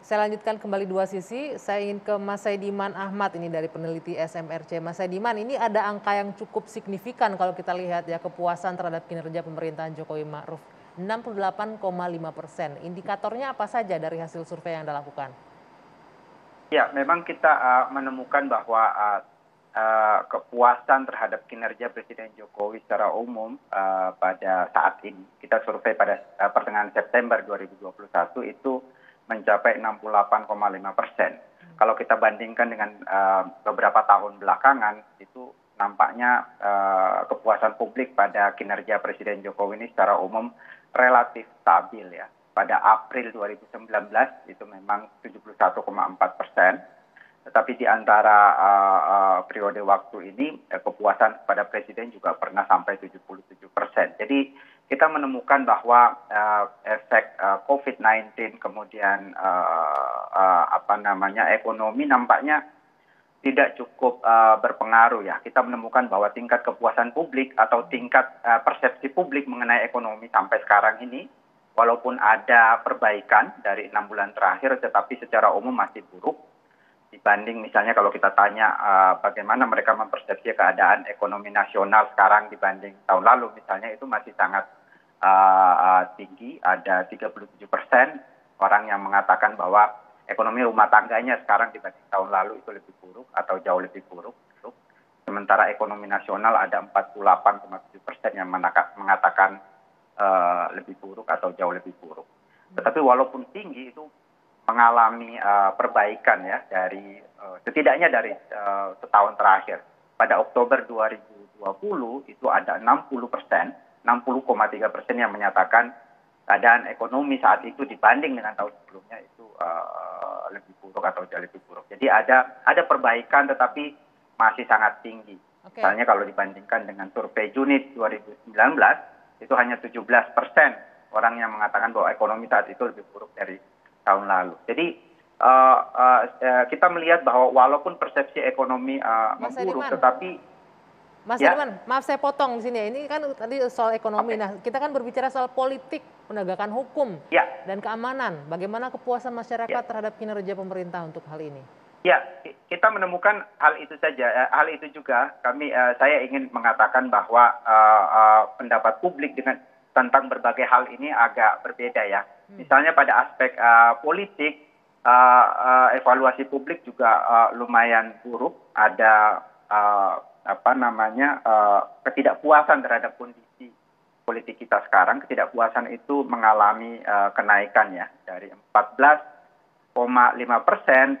Saya lanjutkan kembali dua sisi. Saya ingin ke Mas Saidiman Ahmad ini dari peneliti SMRC. Mas Saidiman, ini ada angka yang cukup signifikan kalau kita lihat ya kepuasan terhadap kinerja pemerintahan Jokowi Ma'ruf. 68,5%. Indikatornya apa saja dari hasil survei yang Anda lakukan? Ya, memang kita menemukan bahwa kepuasan terhadap kinerja Presiden Jokowi secara umum pada saat ini, kita survei pada pertengahan September 2021 itu mencapai 68,5%. Kalau kita bandingkan dengan beberapa tahun belakangan, itu nampaknya kepuasan publik pada kinerja Presiden Jokowi ini secara umum relatif stabil ya. Pada April 2019 itu memang 71,4%, tetapi di antara periode waktu ini kepuasan pada presiden juga pernah sampai 77%. Jadi kita menemukan bahwa efek COVID-19 kemudian ekonomi nampaknya tidak cukup berpengaruh ya. Kita menemukan bahwa tingkat kepuasan publik atau tingkat persepsi publik mengenai ekonomi sampai sekarang ini, walaupun ada perbaikan dari 6 bulan terakhir, tetapi secara umum masih buruk dibanding misalnya kalau kita tanya bagaimana mereka mempersepsi keadaan ekonomi nasional sekarang dibanding tahun lalu, misalnya itu masih sangat tinggi. Ada 37% orang yang mengatakan bahwa ekonomi rumah tangganya sekarang dibanding tahun lalu itu lebih buruk atau jauh lebih buruk. Sementara ekonomi nasional ada 48,7% yang mengatakan lebih buruk atau jauh lebih buruk. Tetapi walaupun tinggi itu mengalami perbaikan ya dari setidaknya dari setahun terakhir. Pada Oktober 2020 itu ada 60,3% yang menyatakan keadaan ekonomi saat itu dibanding dengan tahun sebelumnya itu lebih buruk atau jauh lebih buruk. Jadi ada perbaikan tetapi masih sangat tinggi. Okay. Misalnya kalau dibandingkan dengan survei Juni 2019 itu hanya 17% orang yang mengatakan bahwa ekonomi saat itu lebih buruk dari tahun lalu. Jadi kita melihat bahwa walaupun persepsi ekonomi memburuk, tetapi Mas Saidiman, maaf saya potong di sini ya. Ini kan tadi soal ekonomi. Okay. Nah, kita kan berbicara soal politik, penegakan hukum, dan keamanan. Bagaimana kepuasan masyarakat terhadap kinerja pemerintah untuk hal ini? Ya, kita menemukan hal itu saja. Hal itu juga saya ingin mengatakan bahwa pendapat publik tentang berbagai hal ini agak berbeda ya. Misalnya pada aspek politik, evaluasi publik juga lumayan buruk. Ada ketidakpuasan terhadap kondisi politik kita sekarang. Ketidakpuasan itu mengalami kenaikan ya dari 14,5%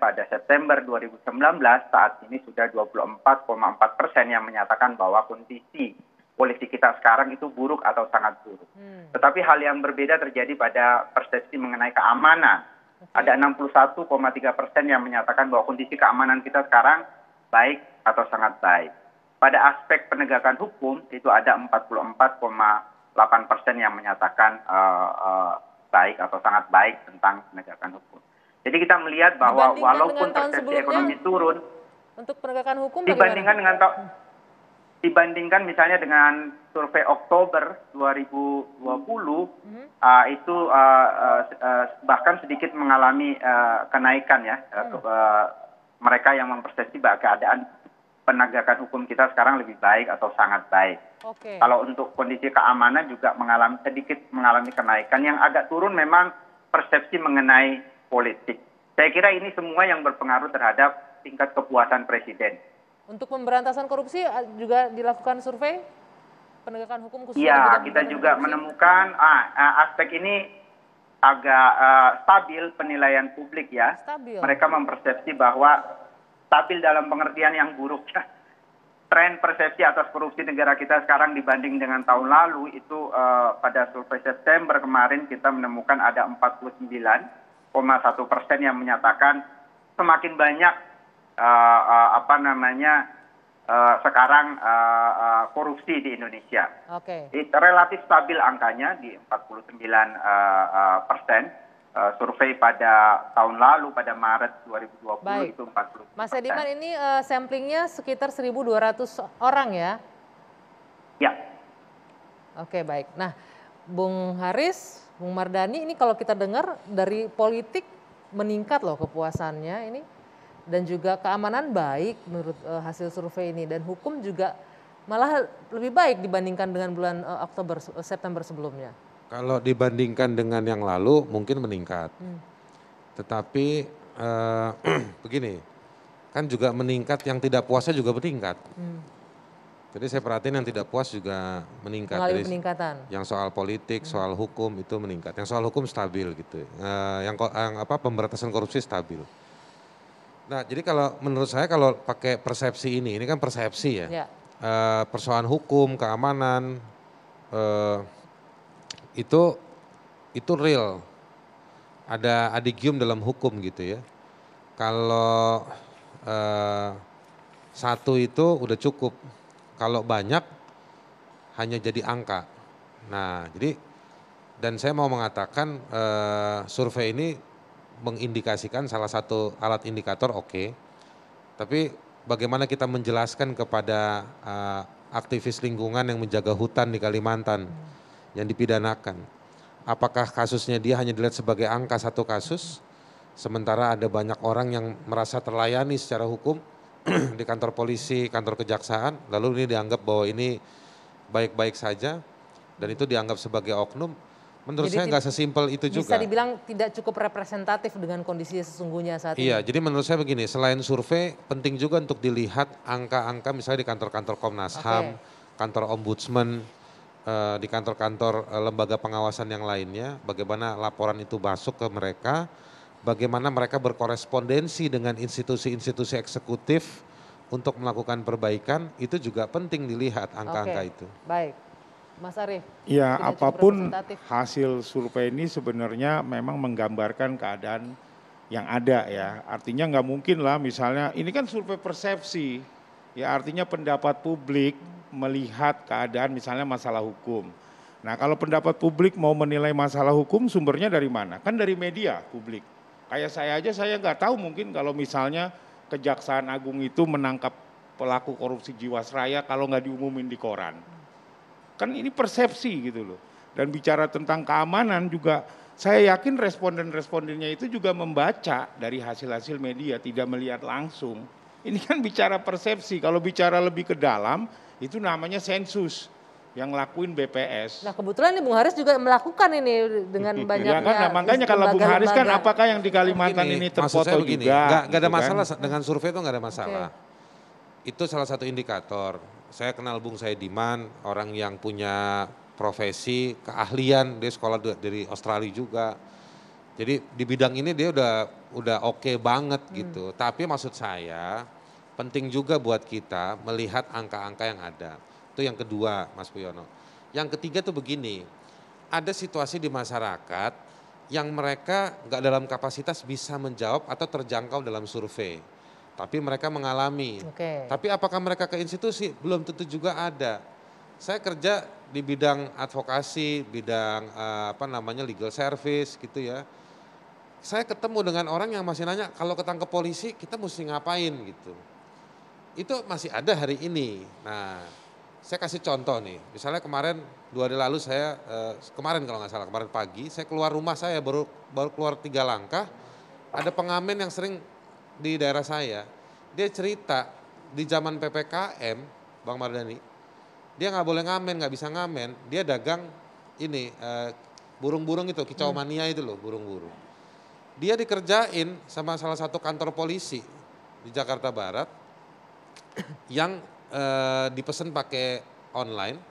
pada September 2019, saat ini sudah 24,4% yang menyatakan bahwa kondisi politik kita sekarang itu buruk atau sangat buruk. Tetapi hal yang berbeda terjadi pada persepsi mengenai keamanan. Ada 61,3% yang menyatakan bahwa kondisi keamanan kita sekarang baik atau sangat baik. Pada aspek penegakan hukum itu ada 44,8% yang menyatakan baik atau sangat baik tentang penegakan hukum. Jadi kita melihat bahwa walaupun persepsi ekonomi turun, untuk penegakan hukum dibandingkan misalnya dengan survei Oktober 2020 itu bahkan sedikit mengalami kenaikan ya. Mereka yang mempersepsi bahwa keadaan penegakan hukum kita sekarang lebih baik atau sangat baik. Okay. Kalau untuk kondisi keamanan juga sedikit mengalami kenaikan. Yang agak turun memang persepsi mengenai politik. Saya kira ini semua yang berpengaruh terhadap tingkat kepuasan presiden. Untuk pemberantasan korupsi juga dilakukan survei penegakan hukum khususnya? Iya, kita juga menemukan aspek ini agak stabil penilaian publik ya. Stabil. Mereka mempersepsi bahwa stabil dalam pengertian yang buruk ya. Tren persepsi atas korupsi negara kita sekarang dibanding dengan tahun lalu itu pada survei September kemarin kita menemukan ada 49,1% yang menyatakan semakin banyak sekarang korupsi di Indonesia. Okay. Relatif stabil angkanya di 49%. Survei pada tahun lalu pada Maret 2020 Baik. Itu 40%. Mas Saidiman, ini samplingnya sekitar 1.200 orang ya? Ya. Oke, baik. Nah, Bung Haris, Bung Mardhani, ini kalau kita dengar dari politik meningkat loh kepuasannya ini, dan juga keamanan baik menurut hasil survei ini, dan hukum juga malah lebih baik dibandingkan dengan bulan September sebelumnya. Kalau dibandingkan dengan yang lalu mungkin meningkat. Tetapi begini, kan juga meningkat, yang tidak puasnya juga meningkat. Jadi saya perhatiin yang tidak puas juga meningkat. Mengalami Jadi peningkatan. yang soal politik, soal hukum itu meningkat. Yang soal hukum stabil gitu. Yang pemberantasan korupsi stabil. Nah, jadi kalau menurut saya kalau pakai persepsi ini kan persepsi ya. Persoalan hukum, keamanan itu real. Ada adigium dalam hukum gitu ya. Kalau satu itu udah cukup. Kalau banyak hanya jadi angka. Nah, jadi dan saya mau mengatakan survei ini mengindikasikan salah satu alat indikator oke. Tapi bagaimana kita menjelaskan kepada aktivis lingkungan yang menjaga hutan di Kalimantan yang dipidanakan. Apakah kasusnya dia hanya dilihat sebagai angka satu kasus, sementara ada banyak orang yang merasa terlayani secara hukum di kantor polisi, kantor kejaksaan, lalu ini dianggap bahwa ini baik-baik saja dan itu dianggap sebagai oknum. Menurut saya nggak sesimpel itu juga. Bisa dibilang tidak cukup representatif dengan kondisi sesungguhnya saat ini. Iya, jadi menurut saya begini, selain survei penting juga untuk dilihat angka-angka misalnya di kantor-kantor Komnas HAM, kantor Ombudsman, di kantor-kantor lembaga pengawasan yang lainnya, bagaimana laporan itu masuk ke mereka, bagaimana mereka berkorespondensi dengan institusi-institusi eksekutif untuk melakukan perbaikan, itu juga penting dilihat angka-angka itu. Baik, Mas Arief. Ya, apapun hasil survei ini sebenarnya memang menggambarkan keadaan yang ada ya. Artinya nggak mungkin lah misalnya, ini kan survei persepsi, ya artinya pendapat publik melihat keadaan misalnya masalah hukum. Nah kalau pendapat publik mau menilai masalah hukum sumbernya dari mana? Kan dari media publik. Kayak saya aja, saya nggak tahu mungkin kalau misalnya Kejaksaan Agung itu menangkap pelaku korupsi Jiwasraya kalau nggak diumumin di koran. Kan ini persepsi gitu loh. Dan bicara tentang keamanan juga, saya yakin responden-respondennya itu juga membaca dari hasil-hasil media, tidak melihat langsung. Ini kan bicara persepsi, kalau bicara lebih ke dalam, itu namanya sensus yang lakuin BPS. Nah kebetulan ini Bung Haris juga melakukan ini dengan banyaknya. Ya kan, nah, makanya kalau Bung Haris kan apakah yang di Kalimantan ini terfoto begini, juga? Gak ada masalah dengan survei itu, gak ada masalah. Itu salah satu indikator. Saya kenal Bung Saidiman, orang yang punya profesi, keahlian, dia sekolah dari Australia juga. Jadi di bidang ini dia udah oke banget gitu. Tapi maksud saya penting juga buat kita melihat angka-angka yang ada. Itu yang kedua, Mas Puyono. Yang ketiga tuh begini, ada situasi di masyarakat yang mereka nggak dalam kapasitas bisa menjawab atau terjangkau dalam survei. Tapi mereka mengalami. Tapi apakah mereka ke institusi? Belum tentu juga ada. Saya kerja di bidang advokasi, bidang legal service gitu ya. Saya ketemu dengan orang yang masih nanya, kalau ketangkep polisi kita mesti ngapain gitu. Itu masih ada hari ini. Nah, saya kasih contoh nih. Misalnya kemarin 2 hari lalu saya, kemarin kalau nggak salah, kemarin pagi saya keluar rumah saya baru keluar 3 langkah, ada pengamen yang sering di daerah saya, dia cerita di zaman PPKM, Bang Mardhani, dia nggak boleh ngamen, nggak bisa ngamen, dia dagang ini burung-burung itu, kicau mania itu loh, burung-burung. Dia dikerjain sama salah satu kantor polisi di Jakarta Barat yang dipesan pakai online,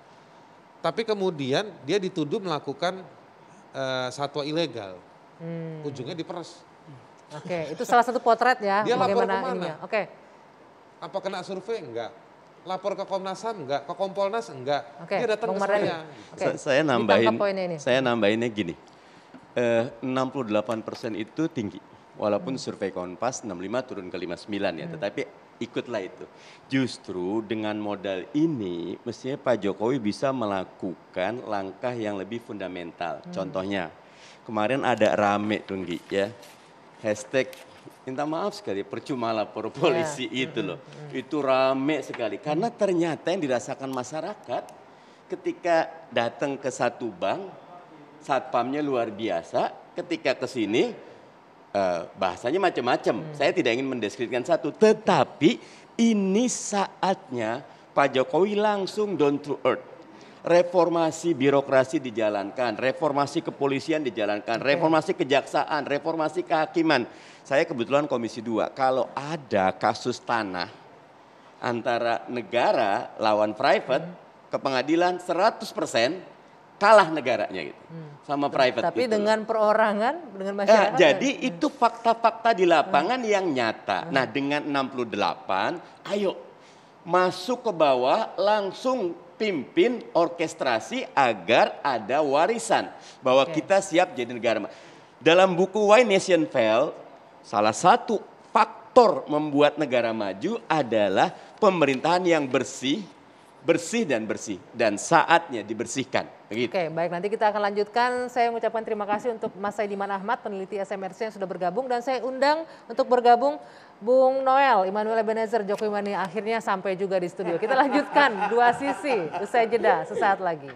tapi kemudian dia dituduh melakukan satwa ilegal, ujungnya diperes. Oke, itu salah satu potret ya. Dia lapor kemana? Apa kena survei? Enggak. Lapor ke Komnas HAM? Enggak. Ke Kompolnas? Enggak. Dia datang ke saya. Saya nambahinnya gini, 68% itu tinggi. Walaupun survei Kompas 65 turun ke 59 ya, tetapi ikutlah itu. Justru dengan modal ini mestinya Pak Jokowi bisa melakukan langkah yang lebih fundamental. Contohnya, kemarin ada rame Tunggi ya. Hashtag minta maaf sekali percuma lapor polisi itu loh. Itu rame sekali karena ternyata yang dirasakan masyarakat ketika datang ke satu bank, satpamnya luar biasa, ketika ke sini bahasanya macam-macam. Saya tidak ingin mendeskripsikan satu, tetapi ini saatnya Pak Jokowi langsung down to earth. Reformasi birokrasi dijalankan, reformasi kepolisian dijalankan, reformasi kejaksaan, reformasi kehakiman. Saya kebetulan Komisi 2, kalau ada kasus tanah antara negara lawan private ke pengadilan 100% kalah negaranya gitu. Sama private. Tapi gitu. dengan perorangan, dengan masyarakat. Jadi itu fakta-fakta di lapangan yang nyata. Nah dengan 68, ayo masuk ke bawah langsung pimpin orkestrasi agar ada warisan. Bahwa kita siap jadi negara. Dalam buku Why Nation Fail, salah satu faktor membuat negara maju adalah pemerintahan yang bersih dan saatnya dibersihkan. Begitu. Oke, baik, nanti kita akan lanjutkan. Saya mengucapkan terima kasih untuk Mas Saidiman Ahmad, peneliti SMRC yang sudah bergabung, dan saya undang untuk bergabung Bung Noel Immanuel Ebenezer Jokowi Mania. Akhirnya sampai juga di studio. Kita lanjutkan dua sisi usai jeda sesaat lagi.